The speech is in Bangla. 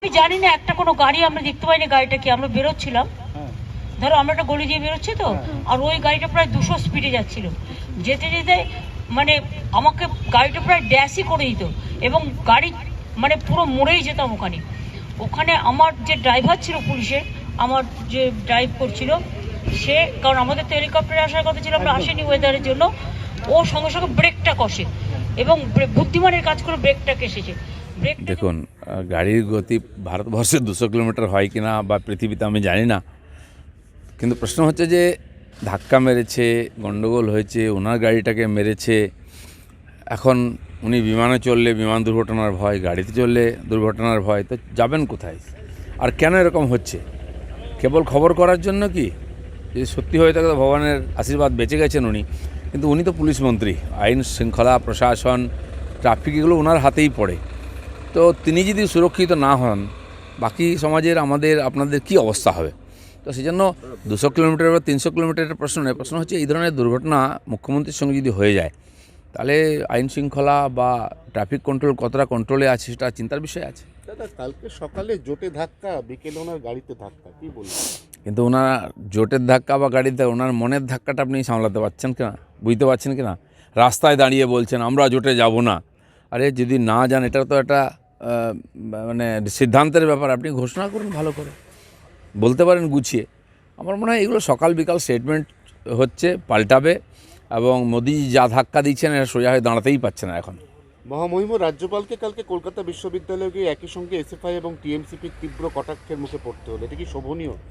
আমি জানি না, একটা কোনো গাড়ি আমরা দেখতে পাইনি, গাড়িটা কি, আমরা বেরোচ্ছিলাম, ধরো আমরা একটা গলি দিয়ে বেরোচ্ছি তো, আর ওই গাড়িটা প্রায় 200 স্পিডে যাচ্ছিল, যেতে যেতে মানে আমাকে গাড়িটা প্রায় ড্যাশই করে দিত, এবং গাড়ি মানে পুরো মরেই যেতাম ওখানে। ওখানে আমার যে ড্রাইভার ছিল পুলিশের, আমার যে ড্রাইভ করছিল সে, কারণ আমাদের তো হেলিকপ্টারে আসার কথা ছিল, আমরা আসিনি ওয়েদারের জন্য, ও সঙ্গে সঙ্গে ব্রেকটা কষে এবং বুদ্ধিমানের কাজ করে ব্রেকটা কেসেছে। দেখুন, গাড়ির গতি ভারতবর্ষে 200 কিলোমিটার হয় কি না বা পৃথিবীতে আমি জানি না, কিন্তু প্রশ্ন হচ্ছে যে ধাক্কা মেরেছে, গণ্ডগোল হয়েছে, ওনার গাড়িটাকে মেরেছে। এখন উনি বিমানে চললে বিমান দুর্ঘটনার ভয়, গাড়িতে চললে দুর্ঘটনার ভয়, তো যাবেন কোথায়? আর কেন এরকম হচ্ছে? কেবল খবর করার জন্য কি? যদি সত্যি হয়ে থাকে তো ভগবানের আশীর্বাদ, বেঁচে গেছেন উনি, কিন্তু উনি তো পুলিশ মন্ত্রী, আইন শৃঙ্খলা প্রশাসন ট্রাফিক এগুলো ওনার হাতেই পড়ে। তো তিনি যদি সুরক্ষিত না হন, বাকি সমাজের আমাদের আপনাদের কি অবস্থা হবে? তো সেই জন্য 200 কিলোমিটার বা 300 কিলোমিটারের প্রশ্ন নয়, প্রশ্ন হচ্ছে এই ধরনের দুর্ঘটনা মুখ্যমন্ত্রীর সঙ্গে যদি হয়ে যায়, তাহলে আইন শৃঙ্খলা বা ট্রাফিক কন্ট্রোল কতটা কন্ট্রোলে আছে সেটা চিন্তার বিষয় আছে। দাদা, কালকে সকালে জোটে ধাক্কা, বিকেলে ওনার গাড়িতে ধাক্কা, কি বলবেন? কিন্তু ওনার জোটের ধাক্কা বা গাড়িতে ওনার মনের ধাক্কাটা আপনি সামলাতে পারছেন কিনা, বুঝতে পারছেন কিনা? রাস্তায় দাঁড়িয়ে বলছেন আমরা জোটে যাব না। আরে যদি না যান, এটা তো একটা মানে সিদ্ধান্তের ব্যাপার, আপনি ঘোষণা করুন, ভালো করে বলতে পারেন গুছিয়ে। আমার মনে হয় এগুলো সকাল বিকাল স্টেটমেন্ট হচ্ছে, পাল্টাবে, এবং মোদি যা ধাক্কা দিচ্ছেন এটা সোজা হয়ে দাঁড়াতেই পারছে না এখন। মহামহিম রাজ্যপালকে কালকে কলকাতা বিশ্ববিদ্যালয়ে গিয়ে একই সঙ্গে এসএফআই এবং টিএমসিপির তীব্র কটাক্ষের মুখে পড়তে হলো, এটা কি শোভনীয়?